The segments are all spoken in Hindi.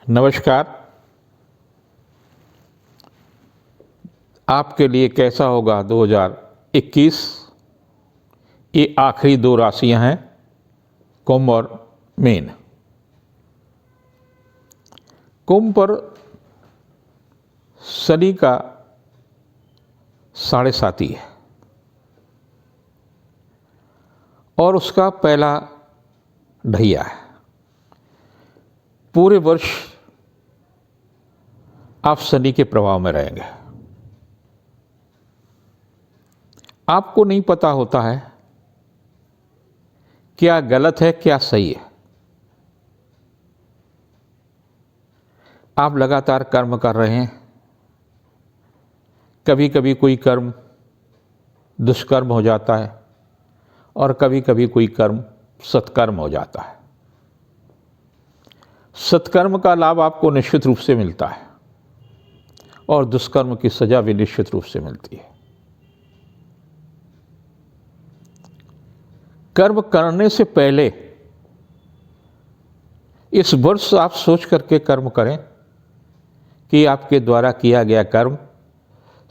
नमस्कार। आपके लिए कैसा होगा 2021? ये आखिरी दो राशियां हैं, कुंभ और मीन। कुंभ पर शनि का 7.5 है और उसका पहला ढैया है। पूरे वर्ष आप शनि के प्रभाव में रहेंगे। आपको नहीं पता होता है क्या गलत है क्या सही है। आप लगातार कर्म कर रहे हैं। कभी कभी कोई कर्म दुष्कर्म हो जाता है और कभी कभी कोई कर्म सत्कर्म हो जाता है। सत्कर्म का लाभ आपको निश्चित रूप से मिलता है और दुष्कर्म की सजा भी निश्चित रूप से मिलती है। कर्म करने से पहले इस वर्ष आप सोच करके कर्म करें कि आपके द्वारा किया गया कर्म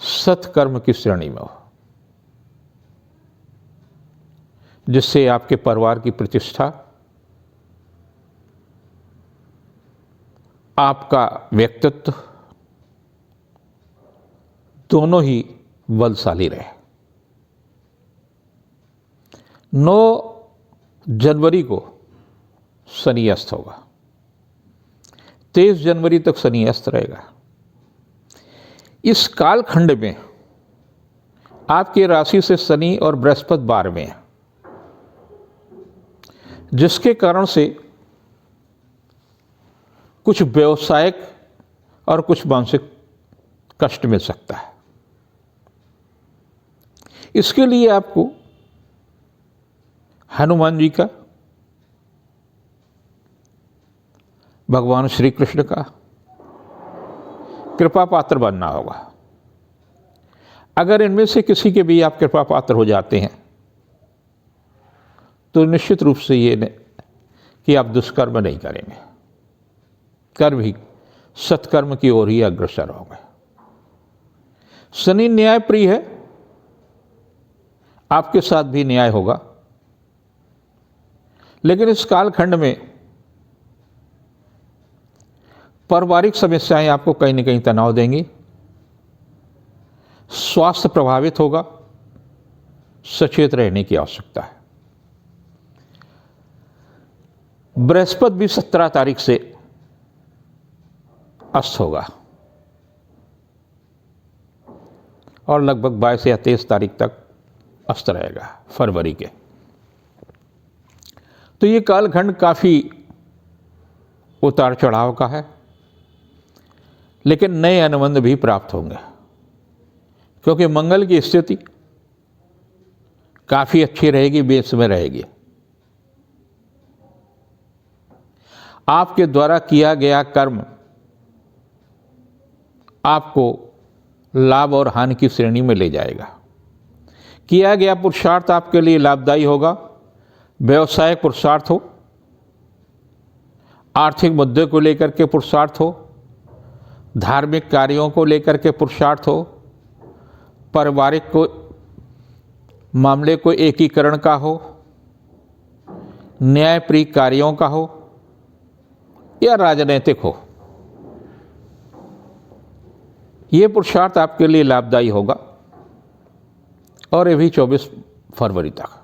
सत्कर्म की श्रेणी में हो, जिससे आपके परिवार की प्रतिष्ठा, आपका व्यक्तित्व दोनों ही बलशाली रहे। 9 जनवरी को शनि अस्त होगा। 23 जनवरी तक शनि अस्त रहेगा। इस कालखंड में आपकी राशि से शनि और बृहस्पति 12वें हैं, जिसके कारण से कुछ व्यवसायिक और कुछ मानसिक कष्ट मिल सकता है। इसके लिए आपको हनुमान जी का, भगवान श्री कृष्ण का कृपा पात्र बनना होगा। अगर इनमें से किसी के भी आप कृपा पात्र हो जाते हैं तो निश्चित रूप से ये कि आप दुष्कर्म नहीं करेंगे, कर्म ही सत्कर्म की ओर ही अग्रसर होंगे। शनि न्याय प्रिय है, आपके साथ भी न्याय होगा, लेकिन इस कालखंड में पारिवारिक समस्याएं आपको कहीं न कहीं तनाव देंगी। स्वास्थ्य प्रभावित होगा, सचेत रहने की आवश्यकता है। बृहस्पति भी 17 तारीख से अस्त होगा और लगभग 22 या 23 तारीख तक अस्त रहेगा फरवरी के। तो ये कालखंड काफ़ी उतार चढ़ाव का है, लेकिन नए अनुबंध भी प्राप्त होंगे क्योंकि मंगल की स्थिति काफ़ी अच्छी रहेगी, बेस में रहेगी। आपके द्वारा किया गया कर्म आपको लाभ और हानि की श्रेणी में ले जाएगा। किया गया पुरुषार्थ आपके लिए लाभदायी होगा। व्यवसायिक पुरुषार्थ हो, आर्थिक मुद्दे को लेकर के पुरुषार्थ हो, धार्मिक कार्यों को लेकर के पुरुषार्थ हो, पारिवारिक को मामले को एकीकरण का हो, न्यायप्रिय कार्यों का हो या राजनीतिक हो, ये पुरुषार्थ आपके लिए लाभदायी होगा और ये भी 24 फरवरी तक।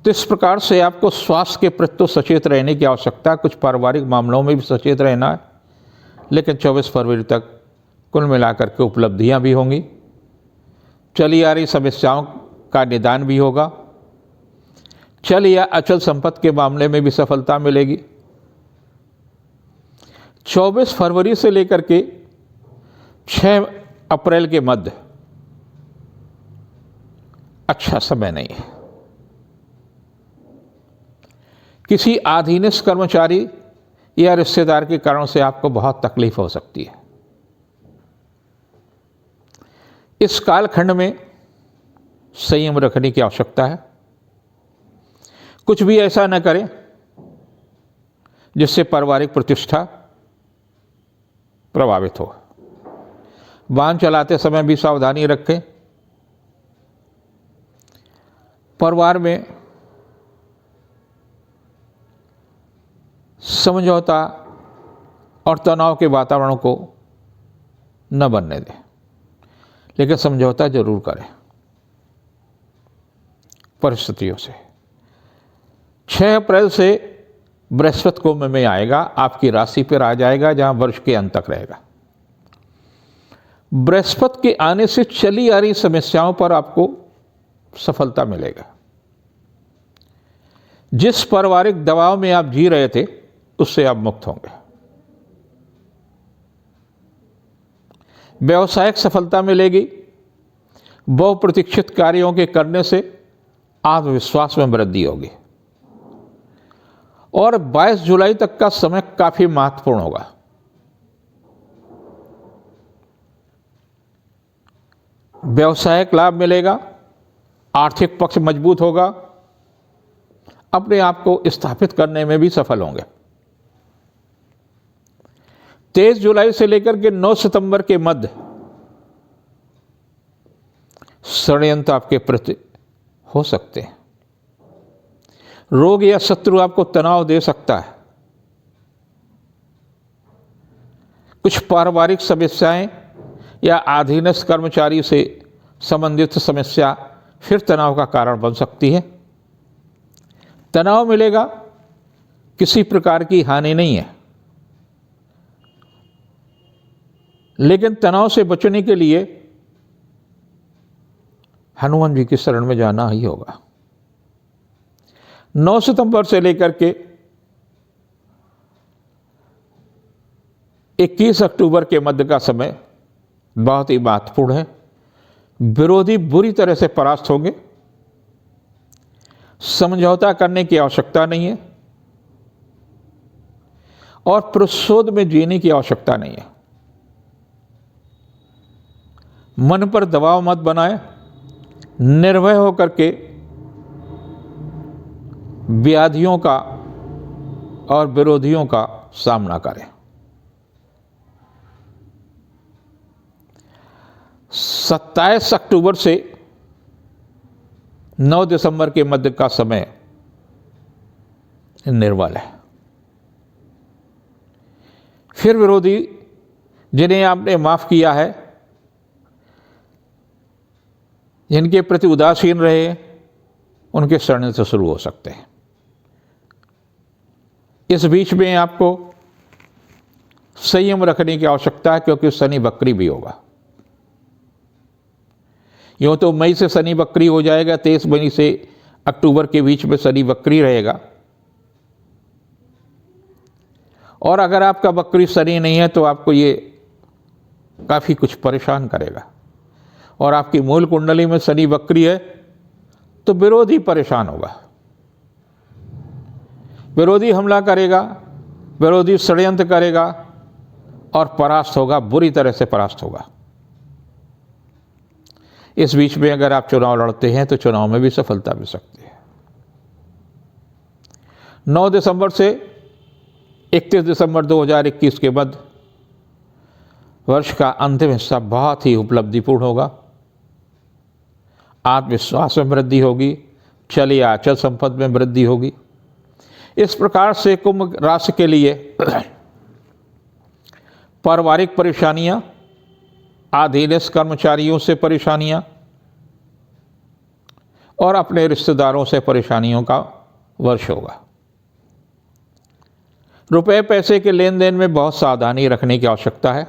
तो इस प्रकार से आपको स्वास्थ्य के प्रति तो सचेत रहने की आवश्यकता है, कुछ पारिवारिक मामलों में भी सचेत रहना है, लेकिन 24 फरवरी तक कुल मिलाकर के उपलब्धियां भी होंगी। चली आ रही समस्याओं का निदान भी होगा। चल या अचल संपत्ति के मामले में भी सफलता मिलेगी। 24 फरवरी से लेकर के 6 अप्रैल के मध्य अच्छा समय नहीं है। किसी अधीनस्थ कर्मचारी या रिश्तेदार के कारण से आपको बहुत तकलीफ हो सकती है। इस कालखंड में संयम रखने की आवश्यकता है। कुछ भी ऐसा न करें जिससे पारिवारिक प्रतिष्ठा प्रभावित हो। वाहन चलाते समय भी सावधानी रखें। परिवार में समझौता और तनाव के वातावरण को न बनने दें, लेकिन समझौता जरूर करें परिस्थितियों से। 6 अप्रैल से बृहस्पति कुंभ में आएगा, आपकी राशि पर आ जाएगा जहां वर्ष के अंत तक रहेगा। बृहस्पति के आने से चली आ रही समस्याओं पर आपको सफलता मिलेगा। जिस पारिवारिक दबाव में आप जी रहे थे उससे आप मुक्त होंगे। व्यवसायिक सफलता मिलेगी। बहुप्रतीक्षित कार्यों के करने से आत्मविश्वास में वृद्धि होगी। और 22 जुलाई तक का समय काफी महत्वपूर्ण होगा। व्यवसायिक लाभ मिलेगा, आर्थिक पक्ष मजबूत होगा, अपने आप को स्थापित करने में भी सफल होंगे। 23 जुलाई से लेकर के 9 सितंबर के मध्य षड्यंत्र आपके प्रति हो सकते हैं। रोग या शत्रु आपको तनाव दे सकता है। कुछ पारिवारिक समस्याएं या अधीनस्थ कर्मचारी से संबंधित समस्या फिर तनाव का कारण बन सकती है। तनाव मिलेगा, किसी प्रकार की हानि नहीं है, लेकिन तनाव से बचने के लिए हनुमान जी की शरण में जाना ही होगा। 9 सितंबर से लेकर के 21 अक्टूबर के मध्य का समय बहुत ही महत्वपूर्ण है। विरोधी बुरी तरह से परास्त होंगे। समझौता करने की आवश्यकता नहीं है और प्रतिशोध में जीने की आवश्यकता नहीं है। मन पर दबाव मत बनाएं। निर्भय होकर के व्याधियों का और विरोधियों का सामना करें। 27 अक्टूबर से 9 दिसंबर के मध्य का समय निर्बल है। फिर विरोधी जिन्हें आपने माफ किया है, जिनके प्रति उदासीन रहे, उनके षड्यंत्र शुरू हो सकते हैं। इस बीच में आपको संयम रखने की आवश्यकता है, क्योंकि शनि वक्री भी होगा। यूं तो मई से शनि वक्री हो जाएगा, 23 मई से अक्टूबर के बीच में शनि वक्री रहेगा। और अगर आपका वक्री शनि नहीं है तो आपको ये काफी कुछ परेशान करेगा। और आपकी मूल कुंडली में शनि वक्री है तो विरोधी परेशान होगा, विरोधी हमला करेगा, विरोधी षड्यंत्र करेगा और परास्त होगा, बुरी तरह से परास्त होगा। इस बीच में अगर आप चुनाव लड़ते हैं तो चुनाव में भी सफलता मिल सकती है। 9 दिसंबर से 31 दिसंबर 2021 के मध्य वर्ष का अंतिम हिस्सा बहुत ही उपलब्धिपूर्ण होगा। आत्मविश्वास में वृद्धि होगी, चल या अचल संपत्ति में वृद्धि होगी। इस प्रकार से कुंभ राशि के लिए पारिवारिक परेशानियां, अधीनस्थ कर्मचारियों से परेशानियां और अपने रिश्तेदारों से परेशानियों का वर्ष होगा। रुपए पैसे के लेन देन में बहुत सावधानी रखने की आवश्यकता है।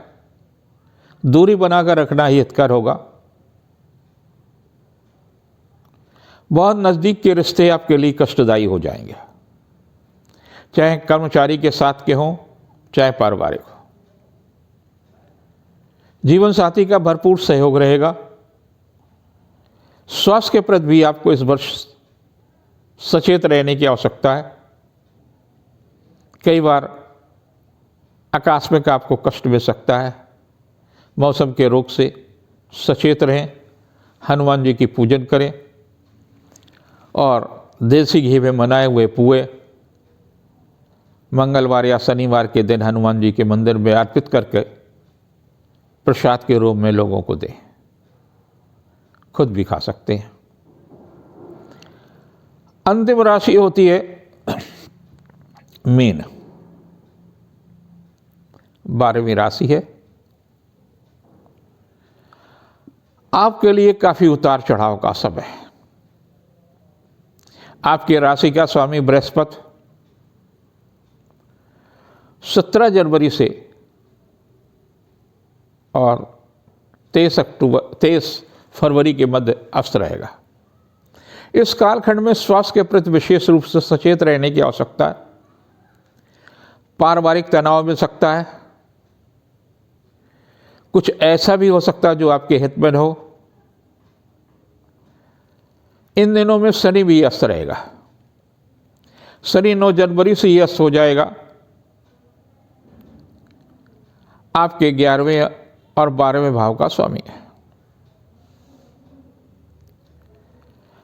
दूरी बनाकर रखना हितकर होगा। बहुत नजदीक के रिश्ते आपके लिए कष्टदायी हो जाएंगे, चाहे कर्मचारी के साथ के हों, चाहे पारिवारिक हो। जीवन साथी का भरपूर सहयोग रहेगा। स्वास्थ्य के प्रति भी आपको इस वर्ष सचेत रहने की आवश्यकता है। कई बार आकस्मिक आपको कष्ट मिल सकता है। मौसम के रोग से सचेत रहें, हनुमान जी की पूजन करें और देसी घी में बनाए हुए पुए मंगलवार या शनिवार के दिन हनुमान जी के मंदिर में अर्पित करके प्रसाद के रूप में लोगों को दें। खुद भी खा सकते हैं। अंतिम राशि होती है मीन। 12वीं राशि है। आपके लिए काफी उतार चढ़ाव का समय है। आपकी राशि का स्वामी बृहस्पति 17 जनवरी से और 23 फरवरी के मध्य अस्त रहेगा। इस कालखंड में स्वास्थ्य के प्रति विशेष रूप से सचेत रहने की आवश्यकता है। पारिवारिक तनाव मिल सकता है। कुछ ऐसा भी हो सकता है जो आपके हित में हो। इन दिनों में शनि भी अस्त रहेगा। शनि 9 जनवरी से ही अस्त हो जाएगा। आपके 11वें और 12वें भाव का स्वामी है।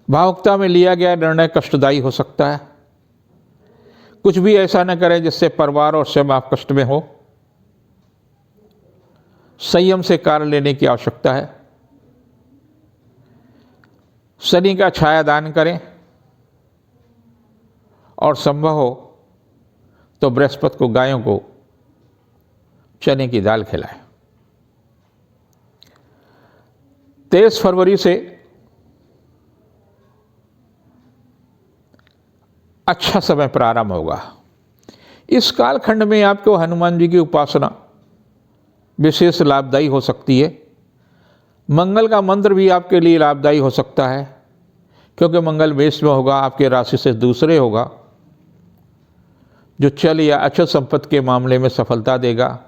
भावुकता में लिया गया निर्णय कष्टदायी हो सकता है। कुछ भी ऐसा न करें जिससे परिवार और स्वयं आप कष्ट में हो। संयम से कार्य लेने की आवश्यकता है। शनि का छाया दान करें और संभव हो तो बृहस्पति को गायों को चने की दाल खिलाएं। 23 फरवरी से अच्छा समय प्रारंभ होगा। इस कालखंड में आपको हनुमान जी की उपासना विशेष लाभदायी हो सकती है। मंगल का मंत्र भी आपके लिए लाभदायी हो सकता है, क्योंकि मंगल मेष में होगा, आपके राशि से दूसरे होगा, जो चल या अचल संपत्ति के मामले में सफलता देगा,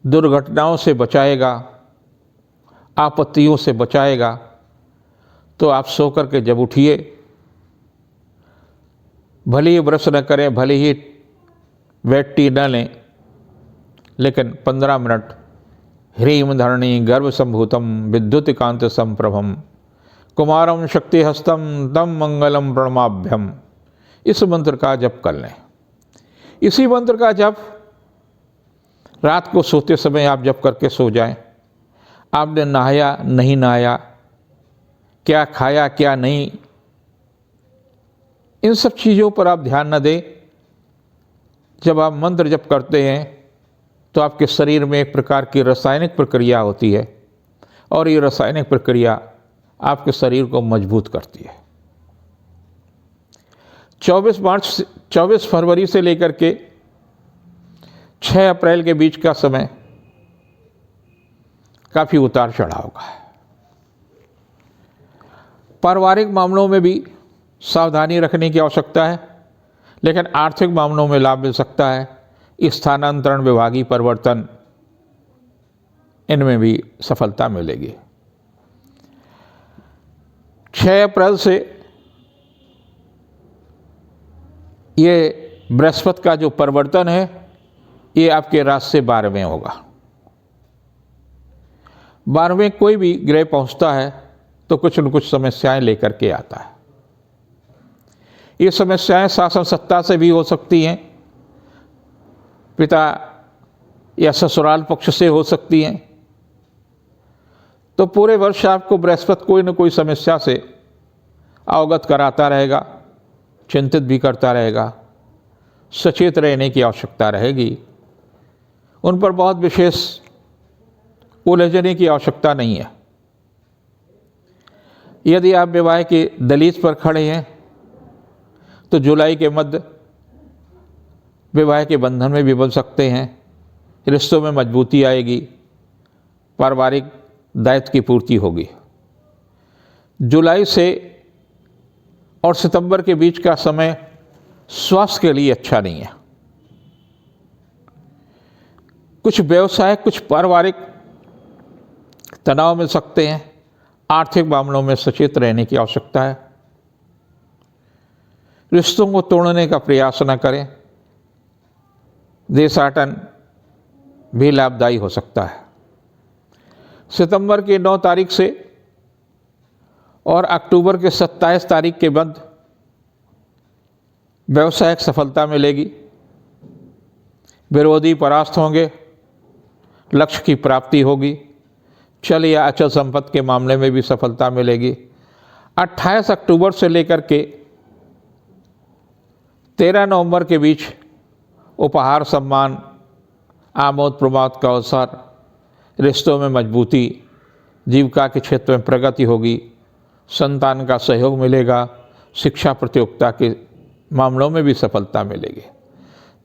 दुर्घटनाओं से बचाएगा, आपत्तियों से बचाएगा। तो आप सो कर के जब उठिए, भले ही ब्रश न करें, भले ही वेट टी न लें, लेकिन 15 मिनट ह्रीं धरणी गर्भ संभूतम विद्युत कांत संप्रभम कुमारम शक्ति हस्तम तम मंगलम प्रणमाभ्यम, इस मंत्र का जप कर लें। इसी मंत्र का जप रात को सोते समय आप जप करके सो जाएं। आपने नहाया नहीं नहाया, क्या खाया क्या नहीं, इन सब चीज़ों पर आप ध्यान न दें। जब आप मंत्र जप करते हैं तो आपके शरीर में एक प्रकार की रासायनिक प्रक्रिया होती है, और ये रासायनिक प्रक्रिया आपके शरीर को मजबूत करती है। 24 फरवरी से लेकर के 6 अप्रैल के बीच का समय काफ़ी उतार चढ़ाव का है। पारिवारिक मामलों में भी सावधानी रखने की आवश्यकता है, लेकिन आर्थिक मामलों में लाभ मिल सकता है। स्थानांतरण, विभागीय परिवर्तन, इनमें भी सफलता मिलेगी। 6 अप्रैल से ये बृहस्पति का जो परिवर्तन है, ये आपके राशि से 12वें होगा। 12वें कोई भी ग्रह पहुंचता है तो कुछ न कुछ समस्याएं लेकर के आता है। ये समस्याएं शासन सत्ता से भी हो सकती हैं, पिता या ससुराल पक्ष से हो सकती हैं। तो पूरे वर्ष आपको बृहस्पति कोई न कोई समस्या से अवगत कराता रहेगा, चिंतित भी करता रहेगा। सचेत रहने की आवश्यकता रहेगी। उन पर बहुत विशेष उलझने की आवश्यकता नहीं है। यदि आप विवाह की दलील पर खड़े हैं तो जुलाई के मध्य विवाह के बंधन में भी बन सकते हैं। रिश्तों में मजबूती आएगी, पारिवारिक दायित्व की पूर्ति होगी। जुलाई से और सितंबर के बीच का समय स्वास्थ्य के लिए अच्छा नहीं है। कुछ व्यवसाय, कुछ पारिवारिक तनाव मिल सकते हैं। आर्थिक मामलों में सचेत रहने की आवश्यकता है। रिश्तों को तोड़ने का प्रयास न करें। देशाटन भी लाभदायी हो सकता है। सितंबर की 9 तारीख से और अक्टूबर के 27 तारीख के बाद व्यावसायिक सफलता मिलेगी। विरोधी परास्त होंगे, लक्ष्य की प्राप्ति होगी, चल या अचल संपत्ति के मामले में भी सफलता मिलेगी। 28 अक्टूबर से लेकर के 13 नवंबर के बीच उपहार, सम्मान, आमोद प्रमोद का अवसर, रिश्तों में मजबूती, जीविका के क्षेत्र में प्रगति होगी, संतान का सहयोग मिलेगा, शिक्षा प्रतियोगिता के मामलों में भी सफलता मिलेगी।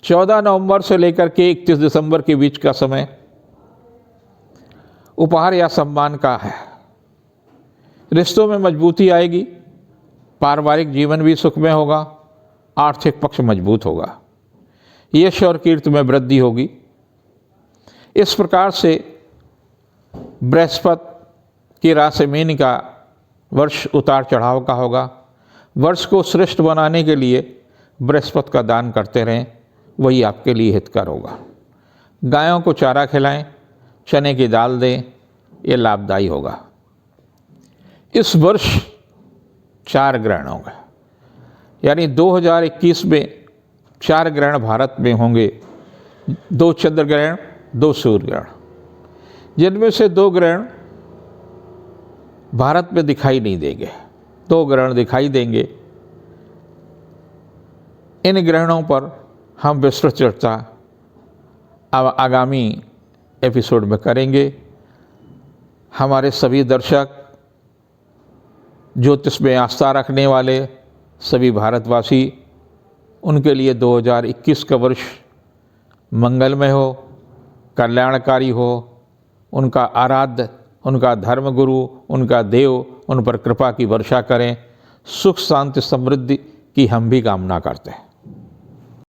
14 नवंबर से लेकर के 31 दिसंबर के बीच का समय उपहार या सम्मान का है। रिश्तों में मजबूती आएगी, पारिवारिक जीवन भी सुखमय होगा, आर्थिक पक्ष मजबूत होगा, यश और कीर्ति में वृद्धि होगी। इस प्रकार से बृहस्पति की राशि मीन का वर्ष उतार चढ़ाव का होगा। वर्ष को श्रेष्ठ बनाने के लिए बृहस्पति का दान करते रहें, वही आपके लिए हितकर होगा। गायों को चारा खिलाएं, चने की दाल दें, ये लाभदायी होगा। इस वर्ष 4 ग्रहण होंगे, यानी 2021 में 4 ग्रहण भारत में होंगे। 2 चंद्र ग्रहण, 2 सूर्य ग्रहण, जिनमें से 2 ग्रहण भारत में दिखाई नहीं देंगे, 2 ग्रहण दिखाई देंगे। इन ग्रहणों पर हम विस्तृत चर्चा आगामी एपिसोड में करेंगे। हमारे सभी दर्शक, ज्योतिष में आस्था रखने वाले सभी भारतवासी, उनके लिए 2021 का वर्ष मंगलमय हो, कल्याणकारी हो। उनका आराध्य, उनका धर्मगुरु, उनका देव उन पर कृपा की वर्षा करें। सुख शांति समृद्धि की हम भी कामना करते हैं।